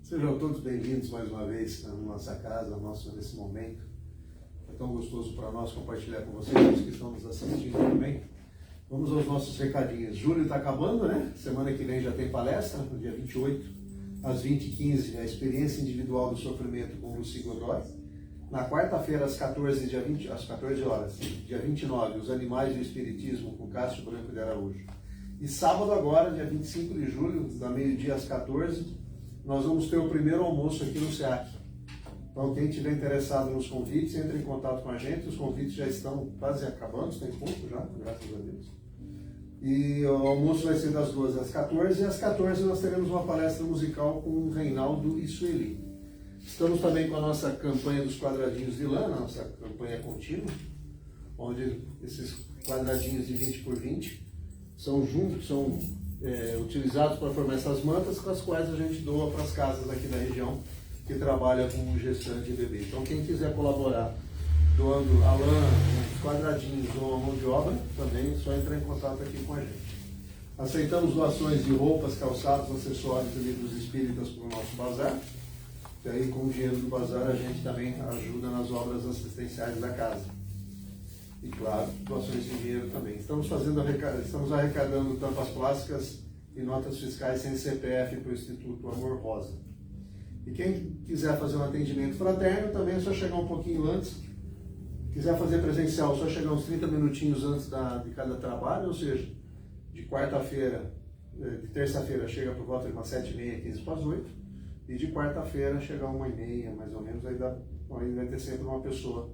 Sejam todos bem-vindos mais uma vez na nossa casa, nesse momento. É tão gostoso para nós compartilhar com vocês, os que estão nos assistindo também. Vamos aos nossos recadinhos. Julho está acabando, né? Semana que vem já tem palestra, no dia 28, às 20h15, a experiência individual do sofrimento com Lucy Godoy. Na quarta-feira, às 14 horas, dia 29, os animais do espiritismo com Cássio Branco de Araújo. E sábado agora, dia 25 de julho, da meio-dia às 14, nós vamos ter o primeiro almoço aqui no SEAC. Então, quem estiver interessado nos convites, entre em contato com a gente. Os convites já estão quase acabando, tem pouco já, graças a Deus. E o almoço vai ser das 12 às 14, e às 14 nós teremos uma palestra musical com o Reinaldo e Sueli. Estamos também com a nossa campanha dos quadradinhos de lã, nossa campanha contínua, onde esses quadradinhos de 20 por 20 são utilizados para formar essas mantas, com as quais a gente doa para as casas aqui da região que trabalham com gestante de bebê. Então, quem quiser colaborar doando a lã, os quadradinhos ou a mão de obra, também é só entrar em contato aqui com a gente. Aceitamos doações de roupas, calçados, acessórios e livros espíritas para o nosso bazar. E aí, com o dinheiro do bazar, a gente também ajuda nas obras assistenciais da casa. E, claro, doações de dinheiro também. Estamos arrecadando tampas plásticas e notas fiscais sem CPF para o Instituto Amor Rosa. E quem quiser fazer um atendimento fraterno, também é só chegar um pouquinho antes. Quiser fazer presencial, é só chegar uns 30 minutinhos antes de cada trabalho, ou seja, de terça-feira chega por volta de umas 7h30, 15 para as 8, e de quarta-feira chega a 1h30, mais ou menos, aí vai ter sempre uma pessoa,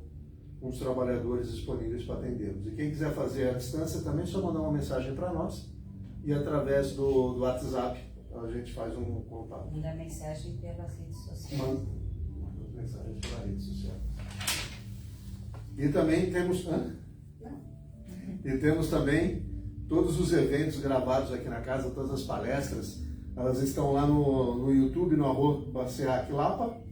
uns trabalhadores disponíveis para atendê-los. E quem quiser fazer à distância também é só mandar uma mensagem para nós, e através do WhatsApp a gente faz um contato. Manda mensagem pelas redes sociais. Manda mensagem pelas redes sociais. E também temos também todos os eventos gravados aqui na casa, todas as palestras, elas estão lá no YouTube, no @SEAC Lapa,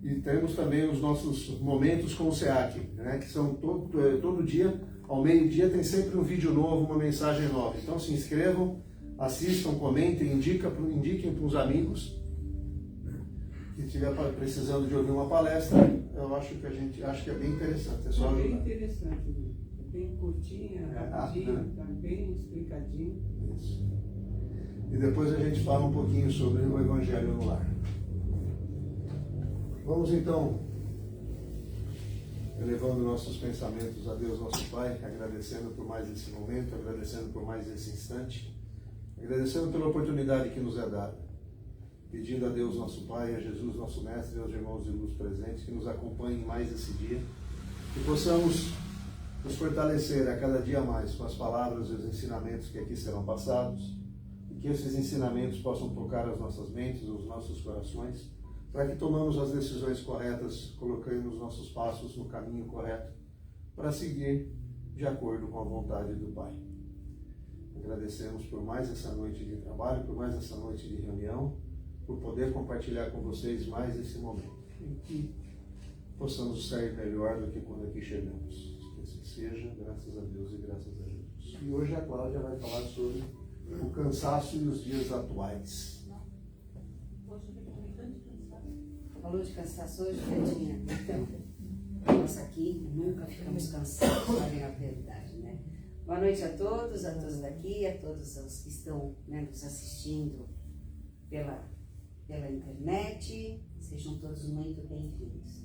e temos também os nossos momentos com o SEAC, né, que são todo dia, ao meio-dia tem sempre um vídeo novo, uma mensagem nova. Então se inscrevam, assistam, comentem, indiquem para os amigos que estiver precisando de ouvir uma palestra. Eu acho que é bem interessante. É só ajudar. Bem interessante, é bem curtinha, rapidinho, está bem explicadinho. Isso. E depois a gente fala um pouquinho sobre o Evangelho no Lar. Vamos então elevando nossos pensamentos a Deus nosso Pai, agradecendo por mais esse momento, agradecendo por mais esse instante, agradecendo pela oportunidade que nos é dada, pedindo a Deus nosso Pai, a Jesus nosso Mestre e aos irmãos de luz presentes que nos acompanhem mais esse dia, que possamos nos fortalecer a cada dia mais com as palavras e os ensinamentos que aqui serão passados, e que esses ensinamentos possam tocar as nossas mentes, os nossos corações, para que tomamos as decisões corretas, colocando os nossos passos no caminho correto, para seguir de acordo com a vontade do Pai. Agradecemos por mais essa noite de trabalho, por mais essa noite de reunião, por poder compartilhar com vocês mais esse momento, em que possamos sair melhor do que quando aqui chegamos. Que assim seja, graças a Deus e graças a Jesus. E hoje a Cláudia vai falar sobre o cansaço e os dias atuais. Falou de cansaço hoje, Betinha? Então, nós aqui nunca ficamos cansados, falem a verdade, né? Boa noite a todos daqui, a todos os que estão, né, nos assistindo pela internet. Sejam todos muito bem-vindos.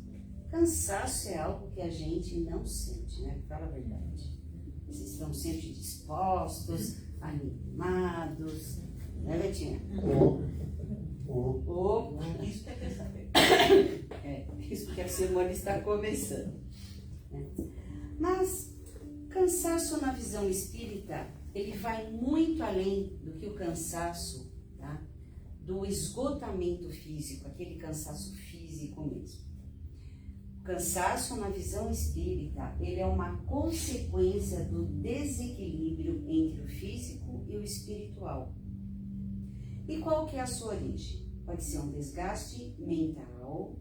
Cansaço é algo que a gente não sente, né? Fala a verdade. Vocês estão sempre dispostos, animados, né, Betinha? Isso que quer saber. Isso porque a semana está começando. Né? Mas cansaço na visão espírita, ele vai muito além do que o cansaço, tá? Do esgotamento físico, aquele cansaço físico mesmo. O cansaço na visão espírita, ele é uma consequência do desequilíbrio entre o físico e o espiritual. E qual que é a sua origem? Pode ser um desgaste mental,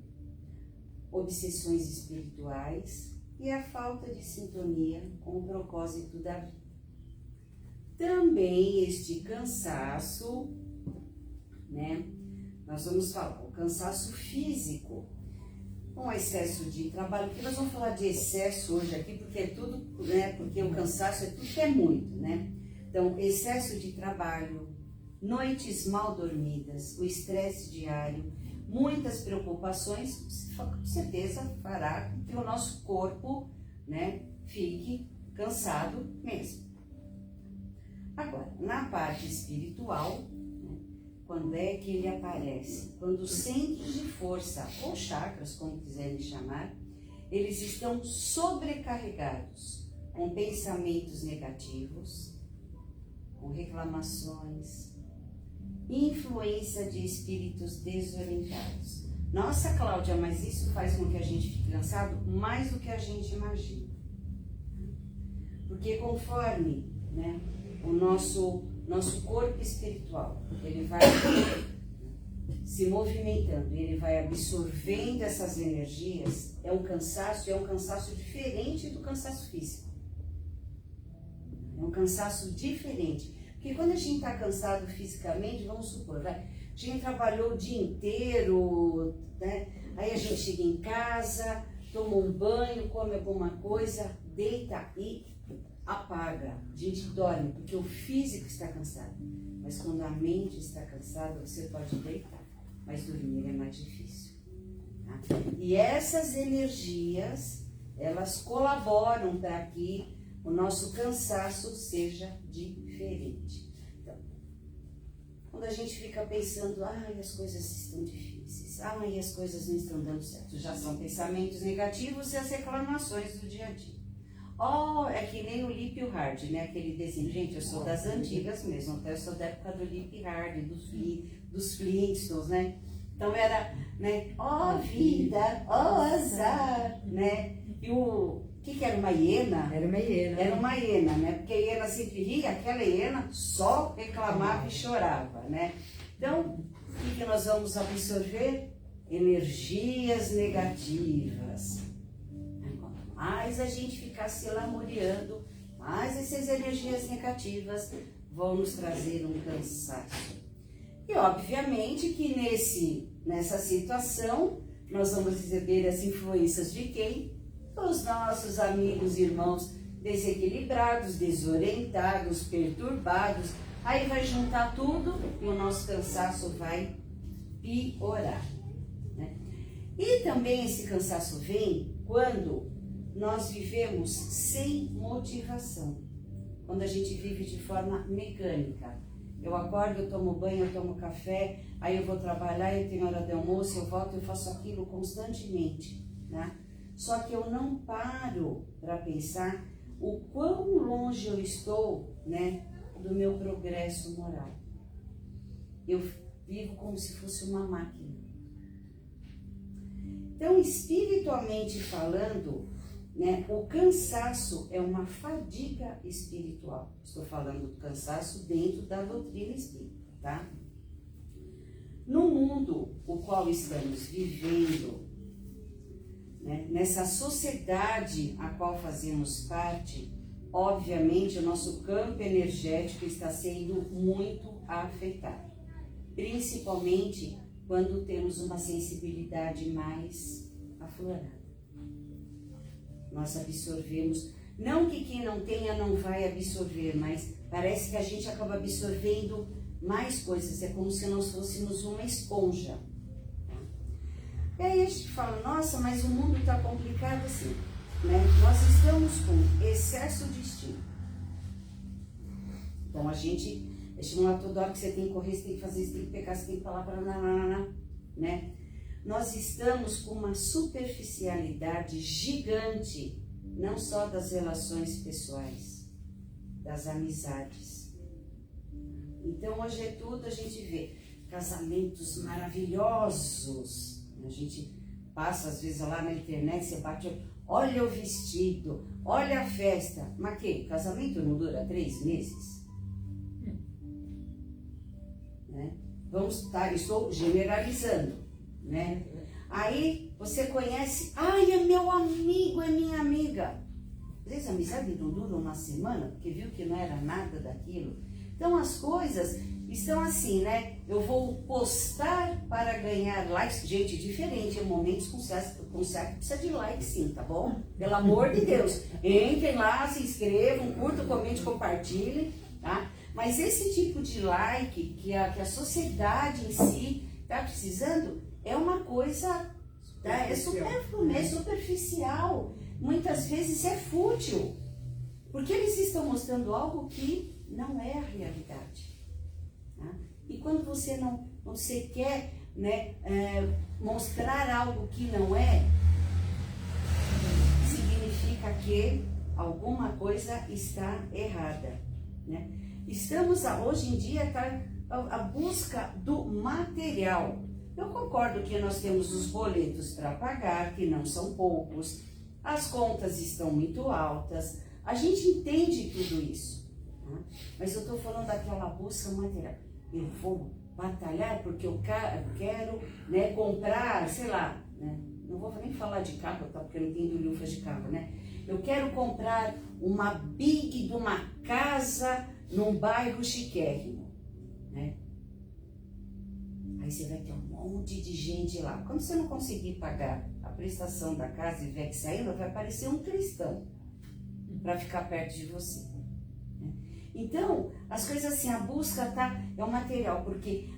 obsessões espirituais e a falta de sintonia com o propósito da vida. Também este cansaço, né? nós vamos falar o cansaço físico, com excesso de trabalho, porque nós vamos falar de excesso hoje aqui, porque é tudo, né? Porque o cansaço é tudo que é muito, né? Então, excesso de trabalho, noites mal dormidas, o estresse diário, muitas preocupações, com certeza fará com que o nosso corpo, né, fique cansado mesmo. Agora, na parte espiritual, né, quando é que ele aparece? Quando os centros de força, ou chakras, como quiserem chamar, eles estão sobrecarregados com pensamentos negativos, com reclamações, influência de espíritos desorientados. Nossa, Cláudia, mas isso faz com que a gente fique cansado mais do que a gente imagina. Porque conforme, né, o nosso corpo espiritual, ele vai se movimentando, ele vai absorvendo essas energias, é um cansaço diferente do cansaço físico. É um cansaço diferente. Porque quando a gente está cansado fisicamente, vamos supor, a gente trabalhou o dia inteiro, né? Aí a gente chega em casa, toma um banho, come alguma coisa, deita e apaga. A gente dorme, porque o físico está cansado. Mas quando a mente está cansada, você pode deitar, mas dormir é mais difícil. Tá? E essas energias, elas colaboram para que o nosso cansaço seja diferente. Então, quando a gente fica pensando, as coisas estão difíceis, as coisas não estão dando certo, já são pensamentos negativos e as reclamações do dia a dia. É que nem o Lip e o Hard, né? Aquele desenho. Gente, eu sou das antigas mesmo, até eu sou da época do Lip e Hard, dos Flintstones, né? Então era, né? Vida, azar, né? E o que era uma hiena? Era uma hiena. Era uma hiena, né? Porque a hiena sempre ria, aquela hiena só reclamava e chorava, né? Então, o que nós vamos absorver? Energias negativas. Quanto mais a gente ficar se lamuriando, mais essas energias negativas vão nos trazer um cansaço. E obviamente que nessa situação, nós vamos receber as influências de quem? Os nossos amigos, irmãos desequilibrados, desorientados, perturbados. Aí vai juntar tudo e o nosso cansaço vai piorar, né? E também esse cansaço vem quando nós vivemos sem motivação. Quando a gente vive de forma mecânica. Eu acordo, eu tomo banho, eu tomo café, aí eu vou trabalhar, eu tenho hora de almoço, eu volto, eu faço aquilo constantemente, né? Só que eu não paro para pensar o quão longe eu estou, né, do meu progresso moral. Eu vivo como se fosse uma máquina. Então, espiritualmente falando, né, o cansaço é uma fadiga espiritual. Estou falando do cansaço dentro da doutrina espírita, tá? No mundo o qual estamos vivendo, né, nessa sociedade a qual fazemos parte, obviamente o nosso campo energético está sendo muito afetado, principalmente quando temos uma sensibilidade mais aflorada. Nós absorvemos, não que quem não tenha não vai absorver, mas parece que a gente acaba absorvendo mais coisas, é como se nós fôssemos uma esponja. E aí a gente fala, nossa, mas o mundo está complicado assim, né? Nós estamos com excesso de estímulo. Então a gente estimula toda hora que você tem que correr, você tem que fazer isso, tem que pegar, você tem que falar para né? Nós estamos com uma superficialidade gigante, não só das relações pessoais, das amizades. Então hoje é tudo, a gente vê casamentos maravilhosos. A gente passa às vezes lá na internet, você bate, olha o vestido, olha a festa. Mas que? Casamento não dura 3 meses? Né? Estou generalizando, né? Aí você conhece, é meu amigo, é minha amiga. Às vezes a amizade não dura uma semana, porque viu que não era nada daquilo. Então as coisas estão assim, né? Eu vou postar para para ganhar likes, gente, diferente, é momentos com certo precisa de like sim, tá bom? Pelo amor de Deus, entrem lá, se inscrevam, curtam, comentem, compartilhem, tá? Mas esse tipo de like que a sociedade em si está precisando é uma coisa, tá? É supérfluo, é superficial, muitas vezes é fútil, porque eles estão mostrando algo que não é a realidade. Tá? E quando você quer, né, mostrar algo que não é, significa que alguma coisa está errada. Né? Hoje em dia está a busca do material. Eu concordo que nós temos os boletos para pagar, que não são poucos, as contas estão muito altas, a gente entende tudo isso. Tá? Mas eu estou falando daquela busca material. Eu vou batalhar porque eu quero, né, comprar, sei lá, né? Não vou nem falar de carro, tá? Porque eu não entendo lufas de carro, né? Eu quero comprar uma big de uma casa num bairro chiquérrimo, né? Aí você vai ter um monte de gente lá. Quando você não conseguir pagar a prestação da casa e vier saindo, vai aparecer um cristão para ficar perto de você. Então, as coisas assim, a busca é o material, porque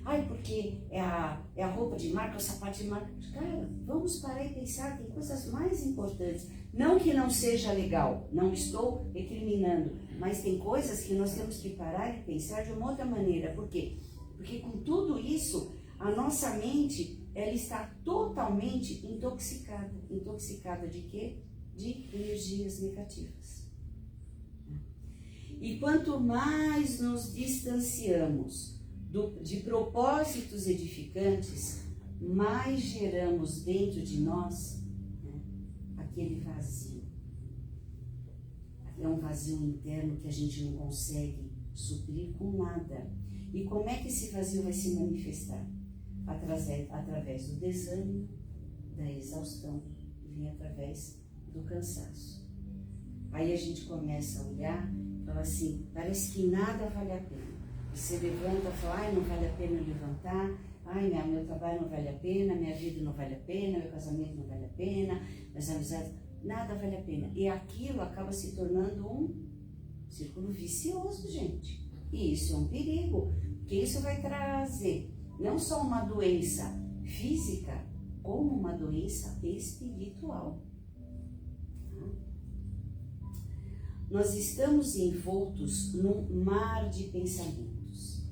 é a roupa de marca, o sapato de marca. Cara, vamos parar e pensar, tem coisas mais importantes. Não que não seja legal, não estou recriminando, mas tem coisas que nós temos que parar e pensar de uma outra maneira. Por quê? Porque com tudo isso, a nossa mente, ela está totalmente intoxicada. Intoxicada de quê? De energias negativas. E quanto mais nos distanciamos de propósitos edificantes, mais geramos dentro de nós, né, aquele vazio. É um vazio interno que a gente não consegue suprir com nada. E como é que esse vazio vai se manifestar? Através do desânimo, da exaustão, que vem através do cansaço. Aí a gente começa a olhar, fala assim, parece que nada vale a pena. Você levanta e fala, ai, não vale a pena levantar, ai, meu trabalho não vale a pena, minha vida não vale a pena, meu casamento não vale a pena, minhas amizades, nada vale a pena. E aquilo acaba se tornando um círculo vicioso, gente. E isso é um perigo, porque isso vai trazer não só uma doença física, como uma doença espiritual. Nós estamos envoltos num mar de pensamentos.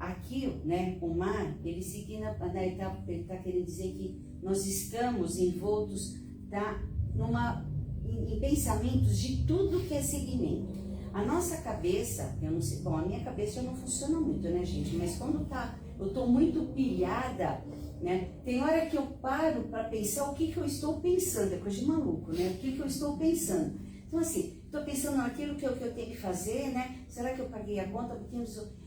Aqui, né, o mar, ele está querendo dizer que nós estamos envoltos, tá, em pensamentos de tudo que é segmento. A nossa cabeça, eu não sei, bom, a minha cabeça já não funciona muito, né, gente? Mas quando eu estou muito pilhada, né? Tem hora que eu paro para pensar o que eu estou pensando, é coisa de maluco, né? O que eu estou pensando. Então, assim, estou pensando naquilo que eu tenho que fazer, né? Será que eu paguei a conta?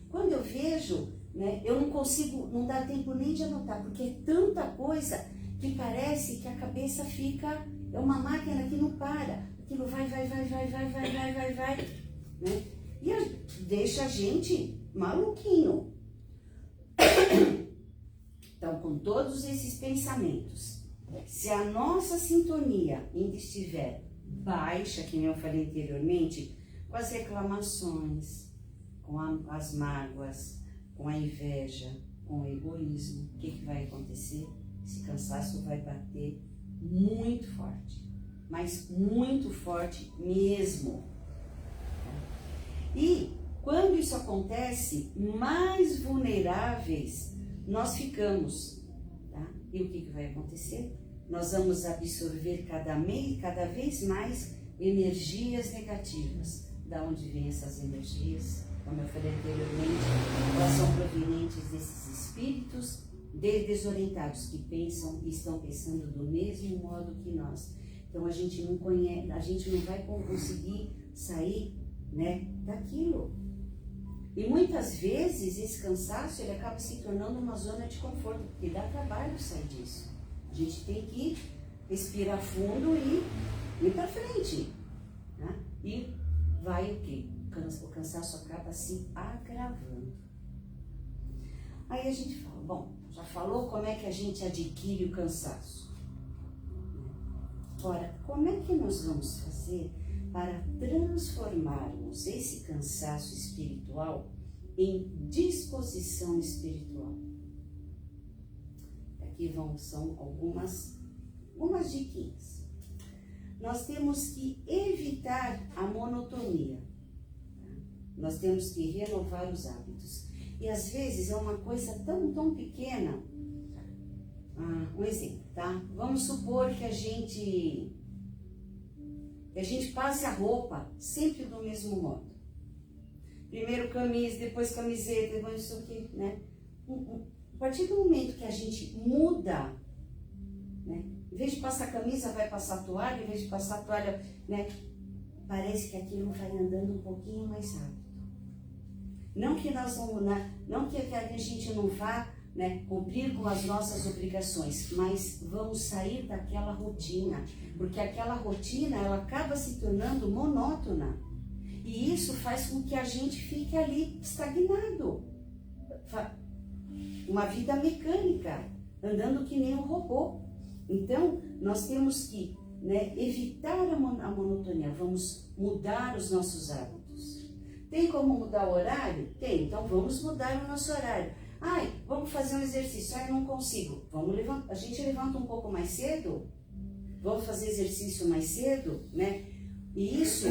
Quando eu vejo, né, eu não consigo, não dá tempo nem de anotar, porque é tanta coisa que parece que a cabeça fica, é uma máquina que não para. Aquilo vai, né? E deixa a gente maluquinho. Então, com todos esses pensamentos, se a nossa sintonia ainda estiver baixa, que nem eu falei anteriormente, com as reclamações, com as mágoas, com a inveja, com o egoísmo, o que vai acontecer? Esse cansaço vai bater muito forte, mas muito forte mesmo. E quando isso acontece, mais vulneráveis nós ficamos, tá? E o que vai acontecer? Nós vamos absorver cada vez mais energias negativas. Da onde vêm essas energias? Como eu falei anteriormente, elas são provenientes desses espíritos desorientados que pensam e estão pensando do mesmo modo que nós. Então a gente não conhece, a gente não vai conseguir sair, né, daquilo. E muitas vezes esse cansaço ele acaba se tornando uma zona de conforto, porque dá trabalho sair disso. A gente tem que respirar fundo e ir para frente. Né? E vai o quê? O cansaço acaba se agravando. Aí a gente fala, bom, já falou como é que a gente adquire o cansaço. Ora, como é que nós vamos fazer para transformarmos esse cansaço espiritual em disposição espiritual? Aqui são algumas diquinhas. Nós temos que evitar a monotonia. Nós temos que renovar os hábitos. E às vezes é uma coisa tão pequena. Um exemplo, tá? Vamos supor que a gente passe a roupa sempre do mesmo modo. Primeiro camisa, depois camiseta, depois isso aqui, né? A partir do momento que a gente muda, né? Em vez de passar camisa, vai passar toalha, em vez de passar toalha, né? Parece que aquilo vai andando um pouquinho mais rápido. Não que nós vamos, não que a gente não vá, né, cumprir com as nossas obrigações, mas vamos sair daquela rotina, porque aquela rotina ela acaba se tornando monótona e isso faz com que a gente fique ali estagnado, uma vida mecânica, andando que nem um robô. Então nós temos que, né, evitar a monotonia, vamos mudar os nossos hábitos. Tem como mudar o horário? Tem, então vamos mudar o nosso horário. Ai, vamos fazer um exercício. Ai, não consigo. A gente levanta um pouco mais cedo? Vamos fazer exercício mais cedo, né? E isso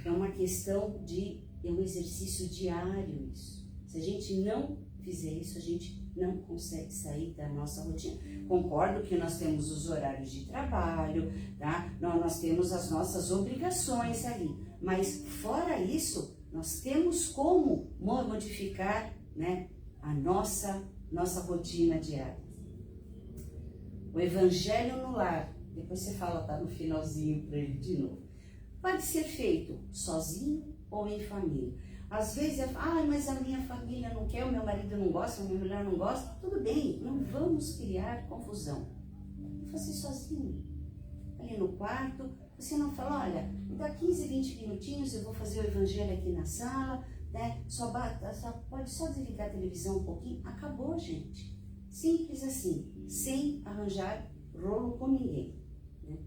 é uma questão é um exercício diário isso. Se a gente não fizer isso, a gente não consegue sair da nossa rotina. Concordo que nós temos os horários de trabalho, tá? Nós temos as nossas obrigações ali. Mas fora isso, nós temos como modificar, né, a nossa rotina diária. O Evangelho no Lar, depois você fala, tá no finalzinho para ele de novo. Pode ser feito sozinho ou em família. Às vezes, mas a minha família não quer, o meu marido não gosta, a minha mulher não gosta. Tudo bem, não vamos criar confusão. Vou fazer sozinho. Ali no quarto, você não fala, olha, dá 15, 20 minutinhos, eu vou fazer o Evangelho aqui na sala, né? Pode só desligar a televisão um pouquinho. Acabou, gente. Simples assim, sem arranjar rolo com ninguém. Né?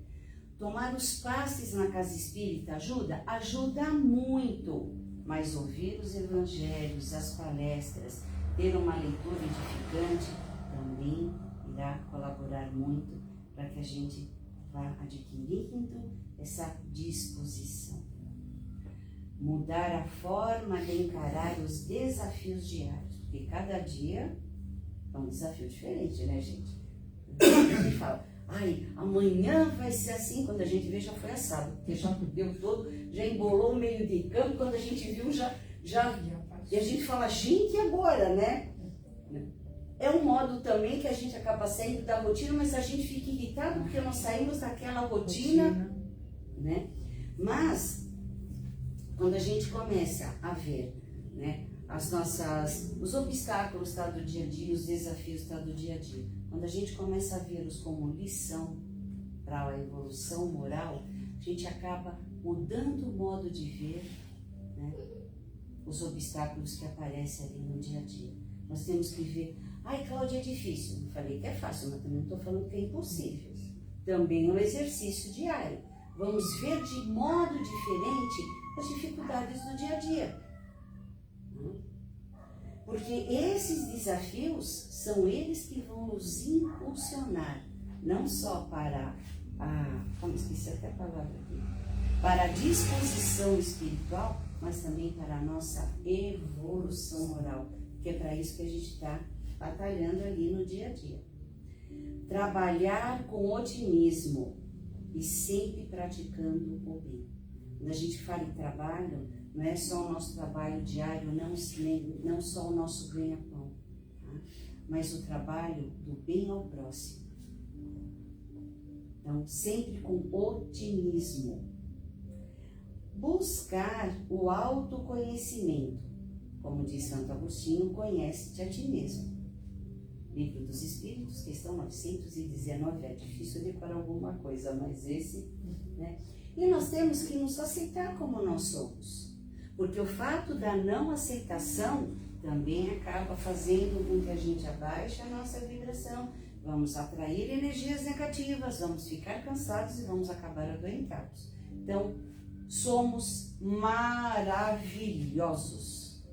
Tomar os passes na casa espírita ajuda? Ajuda muito. Mas ouvir os evangelhos, as palestras, ter uma leitura edificante também irá colaborar muito para que a gente vá adquirindo essa disposição. Mudar a forma de encarar os desafios diários, porque cada dia é um desafio diferente, né, gente? A gente fala, amanhã vai ser assim, quando a gente vê já foi assado, porque já deu todo, já embolou o meio de campo, quando a gente viu já e a gente fala, gente, e agora, né? É um modo também que a gente acaba saindo da rotina, mas a gente fica irritado porque nós saímos daquela rotina, né? Mas quando a gente começa a ver, né, os obstáculos, tá, do dia a dia, os desafios, tá, do dia a dia, quando a gente começa a vê-los como lição para a evolução moral, a gente acaba mudando o modo de ver, né, os obstáculos que aparecem ali no dia a dia. Nós temos que ver, Cláudia, é difícil. Não falei que é fácil, mas também não estou falando que é impossível. Também é um exercício diário. Vamos ver de modo diferente as dificuldades do dia a dia. Porque esses desafios são eles que vão nos impulsionar, não só para esqueci até a palavra aqui, para a disposição espiritual, mas também para a nossa evolução moral, que é para isso que a gente está batalhando ali no dia a dia. Trabalhar com otimismo e sempre praticando o bem. Quando a gente fala em trabalho, não é só o nosso trabalho diário, não só o nosso ganha-pão, tá? Mas o trabalho do bem ao próximo. Então, sempre com otimismo. Buscar o autoconhecimento. Como diz Santo Agostinho, conhece-te a ti mesmo. Livro dos Espíritos, questão 919, é difícil decorar alguma coisa, mas esse, né? E nós temos que nos aceitar como nós somos. Porque o fato da não aceitação também acaba fazendo com que a gente abaixe a nossa vibração. Vamos atrair energias negativas, vamos ficar cansados e vamos acabar adoentados. Então, somos maravilhosos.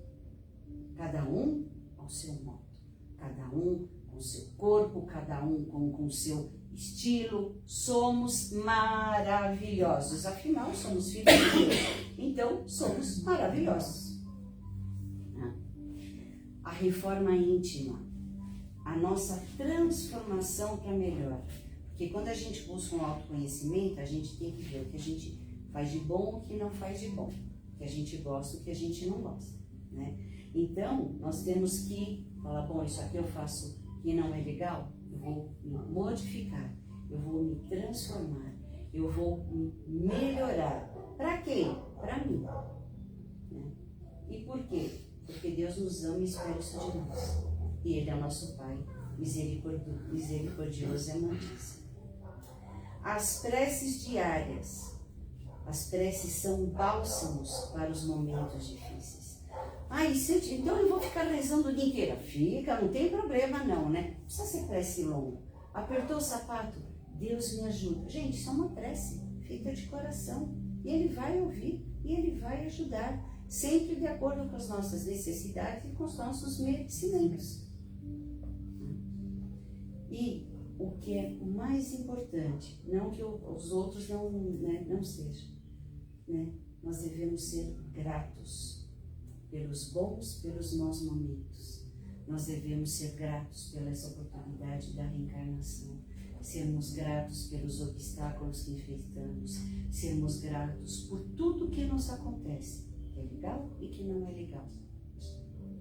Cada um ao seu modo, cada um com seu corpo, cada um com seu estilo. Somos maravilhosos. Afinal, somos filhos de Deus. Então, somos maravilhosos. A reforma íntima, a nossa transformação para melhor. Porque quando a gente busca um autoconhecimento, a gente tem que ver o que a gente faz de bom, o que não faz de bom. O que a gente gosta, o que a gente não gosta, né? Então, nós temos que falar, bom, isso aqui eu faço que não é legal, eu vou me modificar, eu vou me transformar, eu vou me melhorar. Para quem? Para mim. Né? E por quê? Porque Deus nos ama e espera isso de nós. E Ele é nosso Pai, misericordioso e amantíssimo. As preces diárias. As preces são bálsamos para os momentos difíceis. Então eu vou ficar rezando o dia inteiro. Fica, não tem problema não, né? Não precisa ser prece longa. Apertou o sapato, Deus me ajuda. Gente, isso é uma prece, feita de coração. E Ele vai ouvir e Ele vai ajudar. Sempre de acordo com as nossas necessidades e com os nossos merecimentos. E o que é mais importante, não que os outros não sejam, né? Nós devemos ser gratos pelos bons, pelos maus momentos. Nós devemos ser gratos pela essa oportunidade da reencarnação, sermos gratos pelos obstáculos que enfrentamos, sermos gratos por tudo que nos acontece, que é legal e que não é legal.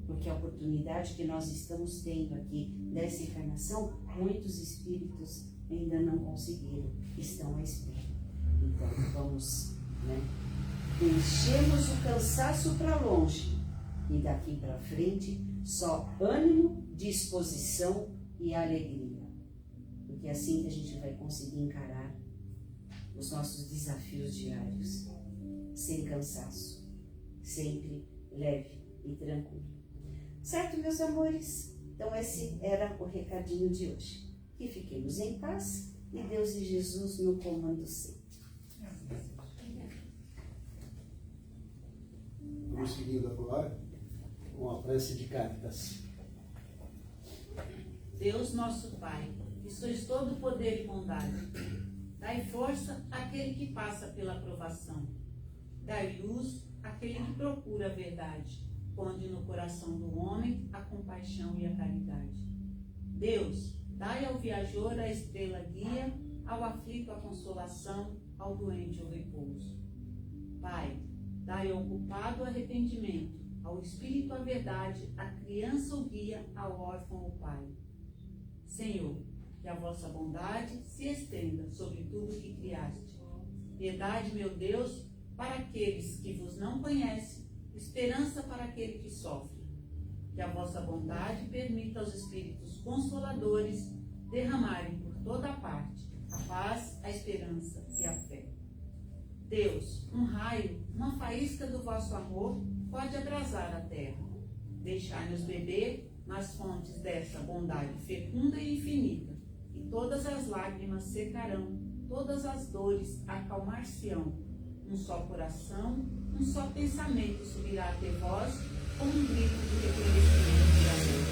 Porque a oportunidade que nós estamos tendo aqui dessa encarnação, muitos espíritos ainda não conseguiram, estão à espera. Então vamos, deixemos o cansaço para longe e daqui para frente só ânimo, disposição e alegria. Porque é assim que a gente vai conseguir encarar os nossos desafios diários, sem cansaço, sempre leve e tranquilo. Certo, meus amores? Então esse era o recadinho de hoje. Que fiquemos em paz e Deus e Jesus no comando sempre. Vamos seguindo agora com a prece de Cáritas. Deus nosso Pai, que sois todo poder e bondade, dai força àquele que passa pela provação. Dai luz àquele que procura a verdade. Ponde no coração do homem a compaixão e a caridade. Deus, dai ao viajor a estrela guia, ao aflito a consolação, ao doente o repouso. Pai, dai ao culpado o arrependimento, ao espírito a verdade, à criança o guia, ao órfão o pai. Senhor, que a vossa bondade se estenda sobre tudo que criaste. Piedade, meu Deus, para aqueles que vos não conhecem, esperança para aquele que sofre. Que a vossa bondade permita aos espíritos consoladores derramarem por toda a parte a paz, a esperança e a fé. Deus, um raio, uma faísca do vosso amor pode abrasar a terra. Deixai-nos beber nas fontes dessa bondade fecunda e infinita, e todas as lágrimas secarão, todas as dores acalmar-se-ão. Um só coração, um só pensamento subirá até vós, como um grito de reconhecimento de amor.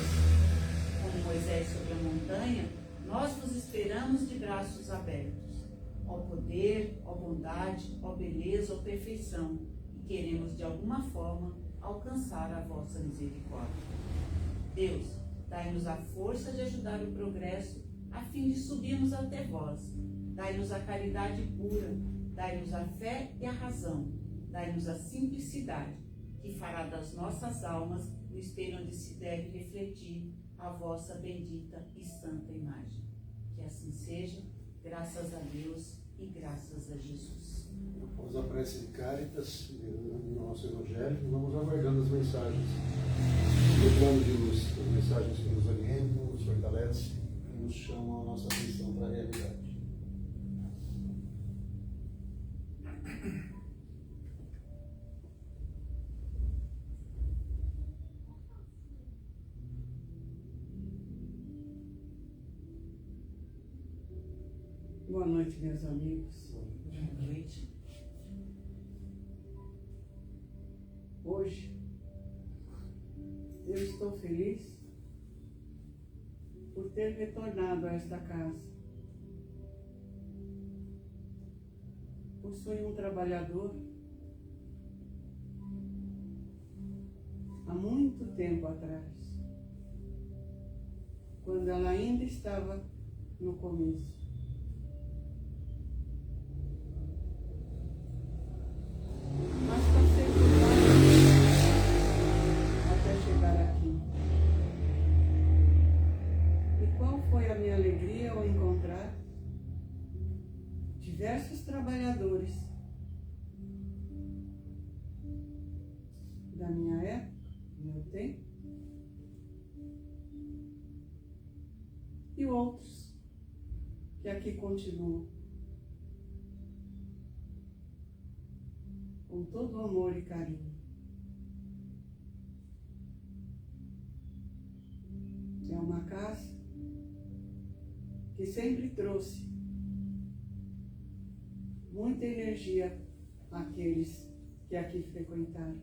Como Moisés sobre a montanha, nós vos esperamos de braços abertos. Ó poder, ó bondade, ó beleza, ó perfeição, e queremos de alguma forma alcançar a vossa misericórdia. Deus, dai-nos a força de ajudar o progresso, a fim de subirmos até vós. Dai-nos a caridade pura, dai-nos a fé e a razão, dai-nos a simplicidade, que fará das nossas almas o espelho onde se deve refletir a vossa bendita e santa imagem. Que assim seja, graças a Deus e graças a Jesus. Após a prece de Cáritas, no nosso Evangelho, vamos aguardando as mensagens do plano de luz, as mensagens que nos orientam, nos fortalecem e nos chamam a nossa atenção para a realidade. Boa noite, meus amigos. Boa noite. Hoje, eu estou feliz por ter retornado a esta casa. Possui um trabalhador há muito tempo atrás, quando ela ainda estava no começo. Mas passei por várias até chegar aqui. E qual foi a minha alegria ao encontrar diversos trabalhadores da minha época, do meu tempo, e outros que aqui continuam com todo o amor e carinho. É uma casa que sempre trouxe muita energia àqueles que aqui frequentaram.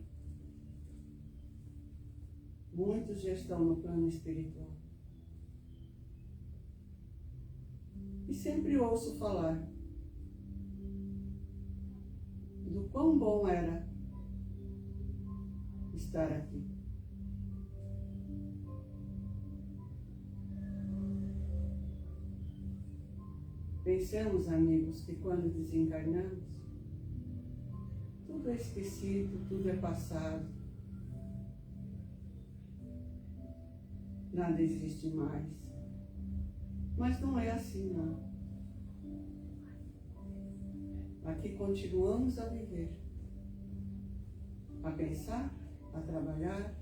Muitos já estão no plano espiritual. E sempre ouço falar do quão bom era estar aqui. Pensamos, amigos, que quando desencarnamos, tudo é esquecido, tudo é passado, nada existe mais. Mas não é assim, não. Aqui continuamos a viver, a pensar, a trabalhar,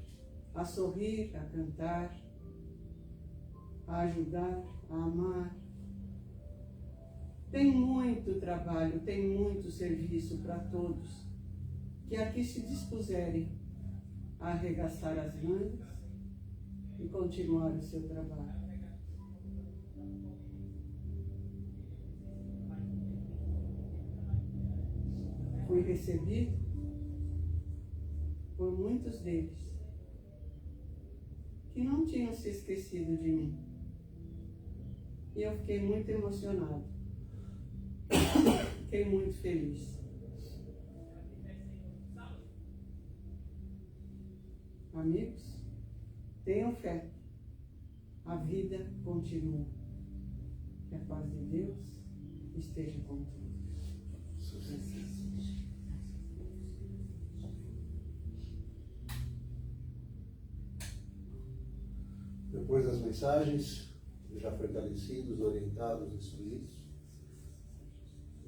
a sorrir, a cantar, a ajudar, a amar. Tem muito trabalho, tem muito serviço para todos que aqui se dispuserem a arregaçar as mangas e continuar o seu trabalho. Fui recebido por muitos deles que não tinham se esquecido de mim. E eu fiquei muito emocionado. Fiquei muito feliz. Amigos, tenham fé. A vida continua. Que a paz de Deus esteja com todos. Depois das mensagens, já fortalecidos, orientados, instruídos,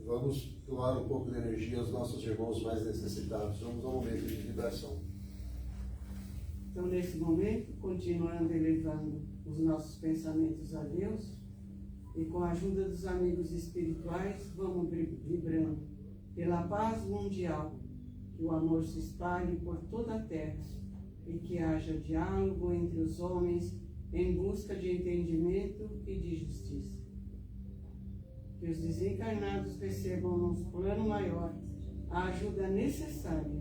vamos doar um pouco de energia aos nossos irmãos mais necessitados. Vamos a um momento de vibração. Então, nesse momento, continuando elevando os nossos pensamentos a Deus e com a ajuda dos amigos espirituais, vamos vibrando pela paz mundial, que o amor se espalhe por toda a terra e que haja diálogo entre os homens em busca de entendimento e de justiça. Que os desencarnados recebam no plano maior a ajuda necessária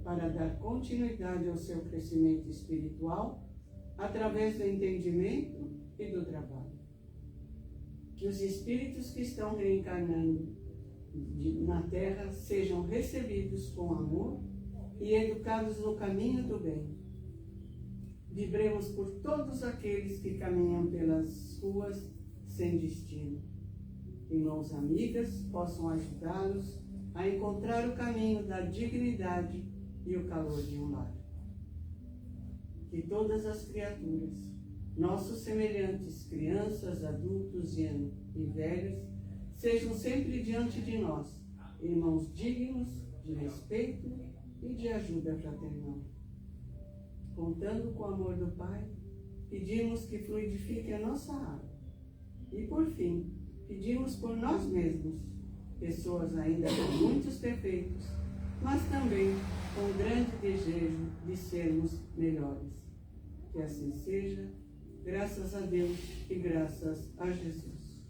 para dar continuidade ao seu crescimento espiritual através do entendimento e do trabalho. Que os espíritos que estão reencarnando na Terra sejam recebidos com amor e educados no caminho do bem. Vibremos por todos aqueles que caminham pelas ruas sem destino. Que mãos amigas possam ajudá-los a encontrar o caminho da dignidade e o calor de um lar. Que todas as criaturas, nossos semelhantes, crianças, adultos e velhos, sejam sempre diante de nós, irmãos dignos de respeito e de ajuda fraternal. Contando com o amor do Pai, pedimos que fluidifique a nossa água. E por fim, pedimos por nós mesmos, pessoas ainda com muitos defeitos, mas também com grande desejo de sermos melhores. Que assim seja, graças a Deus e graças a Jesus.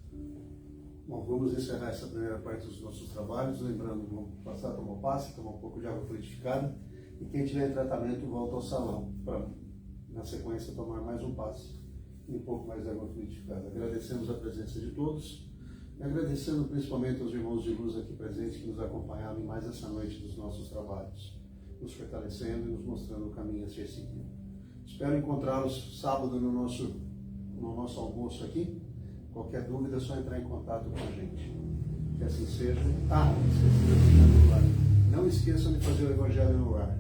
Bom, vamos encerrar essa primeira parte dos nossos trabalhos, lembrando, vamos passar a tomar passe, tomar um pouco de água fluidificada, e quem tiver em tratamento volta ao salão, para, na sequência, tomar mais um passe e um pouco mais de água fluidificada. Agradecemos a presença de todos, e agradecendo principalmente aos irmãos de luz aqui presentes que nos acompanharam em mais essa noite dos nossos trabalhos, nos fortalecendo e nos mostrando o caminho a ser seguido. Espero encontrá-los sábado no nosso almoço aqui. Qualquer dúvida é só entrar em contato com a gente. Que assim seja. Não esqueçam de fazer o Evangelho no lar.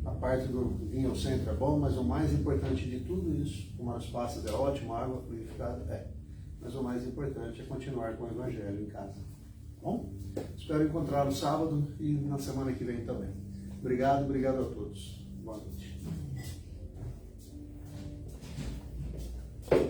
A parte do vinho ao centro é bom, mas o mais importante de tudo isso, como as passas é ótimo, a água fluidificada mas o mais importante é continuar com o Evangelho em casa. Bom? Espero encontrá-lo sábado e na semana que vem também. Obrigado a todos. Boa noite.